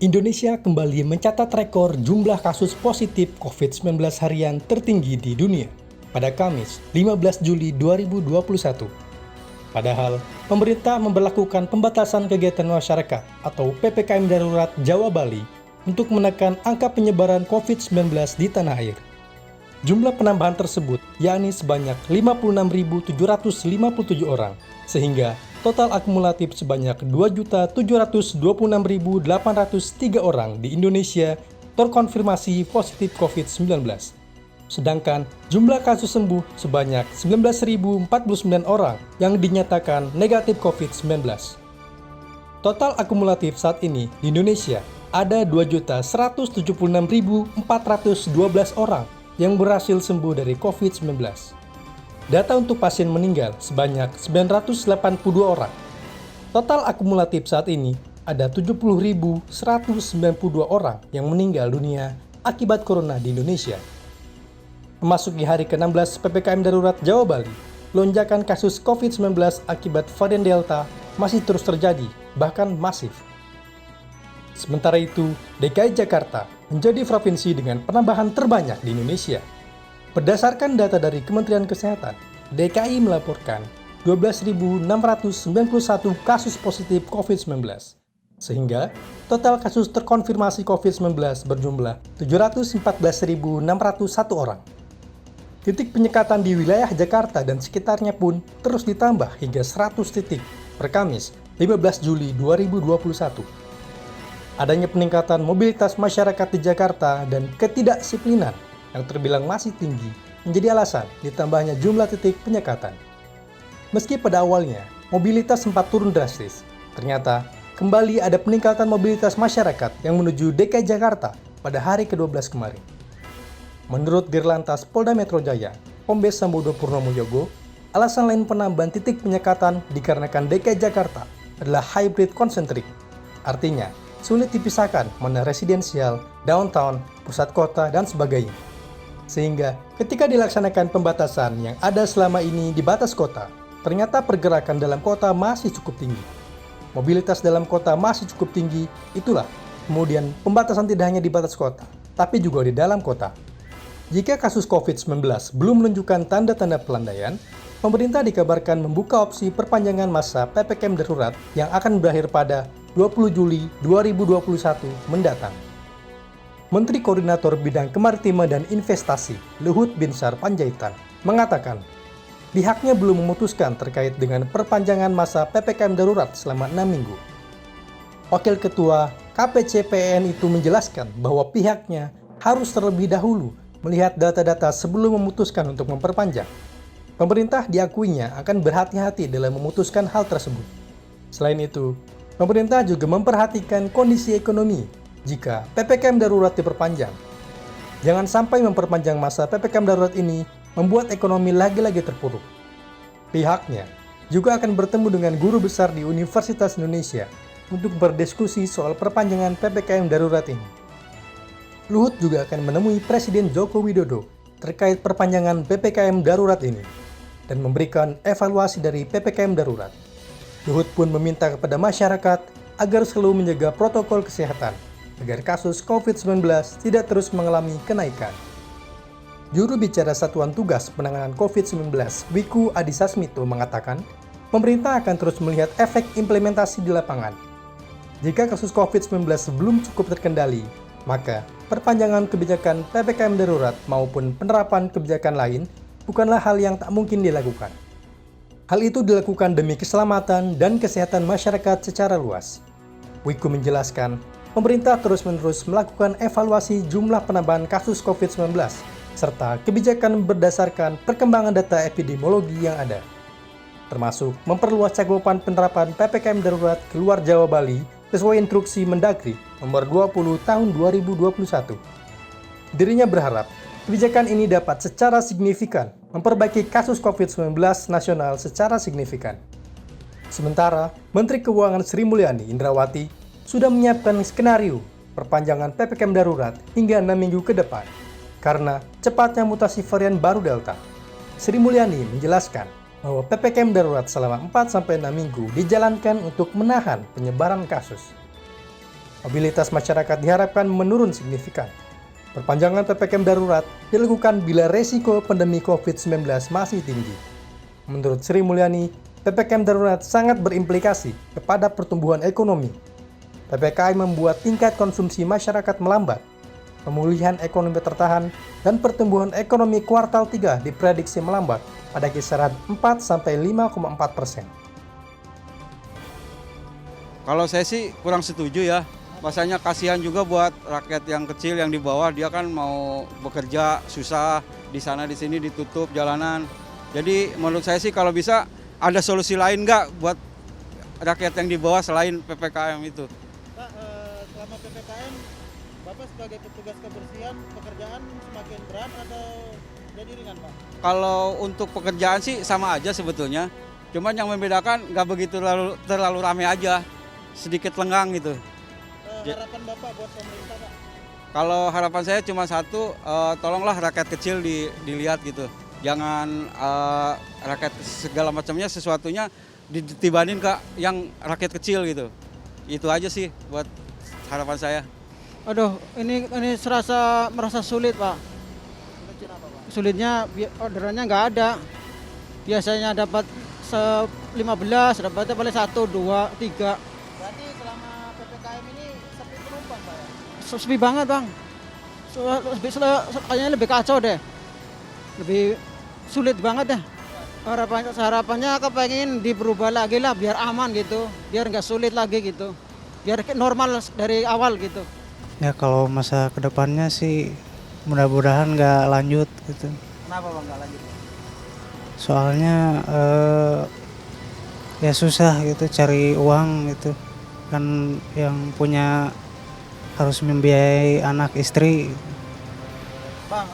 Indonesia kembali mencatat rekor jumlah kasus positif COVID-19 harian tertinggi di dunia pada Kamis 15 Juli 2021. Padahal, pemerintah memberlakukan pembatasan kegiatan masyarakat atau PPKM darurat Jawa Bali untuk menekan angka penyebaran COVID-19 di tanah air. Jumlah penambahan tersebut yakni sebanyak 56.757 orang, sehingga total akumulatif sebanyak 2.726.803 orang di Indonesia terkonfirmasi positif COVID-19. Sedangkan jumlah kasus sembuh sebanyak 19.049 orang yang dinyatakan negatif COVID-19. Total akumulatif saat ini di Indonesia ada 2.176.412 orang yang berhasil sembuh dari COVID-19. Data untuk pasien meninggal sebanyak 982 orang. Total akumulatif saat ini ada 70.192 orang yang meninggal dunia akibat corona di Indonesia. Memasuki hari ke-16 PPKM Darurat Jawa Bali, lonjakan kasus COVID-19 akibat varian Delta masih terus terjadi, bahkan masif. Sementara itu, DKI Jakarta menjadi provinsi dengan penambahan terbanyak di Indonesia. Berdasarkan data dari Kementerian Kesehatan, DKI melaporkan 12.691 kasus positif COVID-19, sehingga total kasus terkonfirmasi COVID-19 berjumlah 714.601 orang. Titik penyekatan di wilayah Jakarta dan sekitarnya pun terus ditambah hingga 100 titik per Kamis 15 Juli 2021. Adanya peningkatan mobilitas masyarakat di Jakarta dan ketidakdisiplinan yang terbilang masih tinggi menjadi alasan ditambahnya jumlah titik penyekatan. Meski pada awalnya mobilitas sempat turun drastis, ternyata kembali ada peningkatan mobilitas masyarakat yang menuju DKI Jakarta pada hari ke-12 kemarin. Menurut Dirlantas Polda Metro Jaya, Kombes Sambodo Purnomo Yogo, alasan lain penambahan titik penyekatan dikarenakan DKI Jakarta adalah hybrid konsentrik. Artinya, sulit dipisahkan mana residensial, downtown, pusat kota, dan sebagainya. Sehingga ketika dilaksanakan pembatasan yang ada selama ini di batas kota, ternyata pergerakan dalam kota masih cukup tinggi. Mobilitas dalam kota masih cukup tinggi, itulah kemudian pembatasan tidak hanya di batas kota, tapi juga di dalam kota. Jika kasus COVID-19 belum menunjukkan tanda-tanda pelandaian, pemerintah dikabarkan membuka opsi perpanjangan masa PPKM darurat yang akan berakhir pada 20 Juli 2021 mendatang. Menteri Koordinator Bidang Kemaritiman dan Investasi, Luhut Binsar Panjaitan, mengatakan pihaknya belum memutuskan terkait dengan perpanjangan masa PPKM darurat selama 6 minggu. Wakil Ketua KPCPN itu menjelaskan bahwa pihaknya harus terlebih dahulu melihat data-data sebelum memutuskan untuk memperpanjang. Pemerintah diakuinya akan berhati-hati dalam memutuskan hal tersebut. Selain itu, pemerintah juga memperhatikan kondisi ekonomi jika PPKM darurat diperpanjang. Jangan sampai memperpanjang masa PPKM darurat ini membuat ekonomi lagi-lagi terpuruk. Pihaknya juga akan bertemu dengan guru besar di Universitas Indonesia untuk berdiskusi soal perpanjangan PPKM darurat ini. Luhut juga akan menemui Presiden Joko Widodo terkait perpanjangan PPKM darurat ini dan memberikan evaluasi dari PPKM darurat. Luhut pun meminta kepada masyarakat agar selalu menjaga protokol kesehatan agar kasus COVID-19 tidak terus mengalami kenaikan. Juru bicara Satuan Tugas Penanganan COVID-19, Wiku Adhisa Smito mengatakan, pemerintah akan terus melihat efek implementasi di lapangan. Jika kasus COVID-19 belum cukup terkendali, maka perpanjangan kebijakan PPKM darurat maupun penerapan kebijakan lain bukanlah hal yang tak mungkin dilakukan. Hal itu dilakukan demi keselamatan dan kesehatan masyarakat secara luas. Wiku menjelaskan, pemerintah terus-menerus melakukan evaluasi jumlah penambahan kasus COVID-19 serta kebijakan berdasarkan perkembangan data epidemiologi yang ada, termasuk memperluas cakupan penerapan PPKM darurat keluar Jawa Bali sesuai instruksi Mendagri nomor 20 tahun 2021. Dirinya berharap kebijakan ini dapat secara signifikan memperbaiki kasus COVID-19 nasional secara signifikan. Sementara, Menteri Keuangan Sri Mulyani Indrawati sudah menyiapkan skenario perpanjangan PPKM darurat hingga 6 minggu ke depan karena cepatnya mutasi varian baru Delta. Sri Mulyani menjelaskan bahwa PPKM darurat selama 4-6 minggu dijalankan untuk menahan penyebaran kasus. Mobilitas masyarakat diharapkan menurun signifikan. Perpanjangan PPKM darurat dilakukan bila resiko pandemi COVID-19 masih tinggi. Menurut Sri Mulyani, PPKM darurat sangat berimplikasi kepada pertumbuhan ekonomi. PPKM membuat tingkat konsumsi masyarakat melambat, pemulihan ekonomi tertahan, dan pertumbuhan ekonomi kuartal 3 diprediksi melambat pada kisaran 4-5,4%. Kalau saya sih kurang setuju ya. Masanya kasihan juga buat rakyat yang kecil yang di bawah, dia kan mau bekerja susah, di sana di sini ditutup jalanan. Jadi menurut saya sih kalau bisa ada solusi lain nggak buat rakyat yang di bawah selain PPKM itu. Pak, selama PPKM, Bapak sebagai petugas kebersihan, pekerjaan semakin berat atau jadi ringan, Pak? Kalau untuk pekerjaan sih sama aja sebetulnya. Cuman yang membedakan nggak begitu terlalu ramai aja, sedikit lenggang gitu. Harapan Bapak buat pemerintah, Pak? Kalau harapan saya cuma satu, tolonglah rakyat kecil dilihat gitu. Jangan rakyat segala macamnya sesuatunya ditibanin ke yang rakyat kecil gitu. Itu aja sih buat harapan saya. Aduh, ini merasa sulit, Pak. Sulitnya orderannya nggak ada. Biasanya dapat 15, dapatnya paling 1, 2, 3. Berarti selama PPKM ini sepi penumpang, Pak ya? Sepi banget, Bang. Kayaknya lebih kacau deh. Lebih sulit banget deh. Harapannya kepengen diberubah lagi lah biar aman gitu. Biar nggak sulit lagi gitu. Biar normal dari awal gitu. Ya kalau masa kedepannya sih mudah-mudahan nggak lanjut gitu. Kenapa Bang nggak lanjut? Soalnya ya susah gitu cari uang gitu. Kan yang punya harus membiayai anak istri. Bang,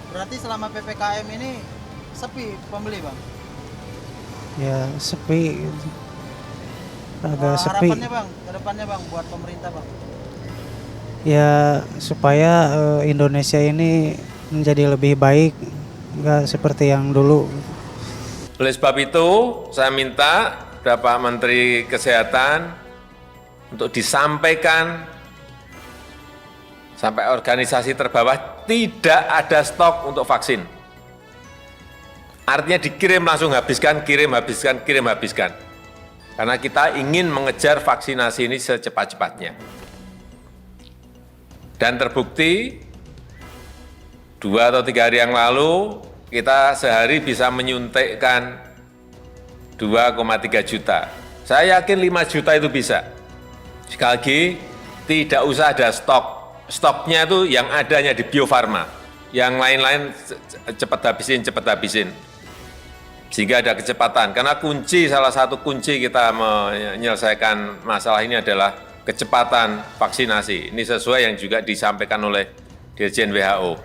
berarti selama PPKM ini sepi pembeli, Bang? Ya sepi gitu. Agak sepi. Harapannya Bang, ke depannya Bang buat pemerintah, Bang? Ya supaya Indonesia ini menjadi lebih baik, nggak seperti yang dulu. Oleh sebab itu, saya minta Bapak Menteri Kesehatan untuk disampaikan sampai organisasi terbawah tidak ada stok untuk vaksin. Artinya dikirim langsung habiskan, kirim habiskan, kirim habiskan. Karena kita ingin mengejar vaksinasi ini secepat-cepatnya. Dan terbukti 2 atau 3 hari yang lalu kita sehari bisa menyuntikkan 2,3 juta. Saya yakin 5 juta itu bisa. Sekali lagi, tidak usah ada stok. Stoknya itu yang adanya di Bio Farma. Yang lain-lain cepat habisin. Sehingga ada kecepatan. Karena salah satu kunci kita menyelesaikan masalah ini adalah kecepatan vaksinasi. Ini sesuai yang juga disampaikan oleh Dirjen WHO.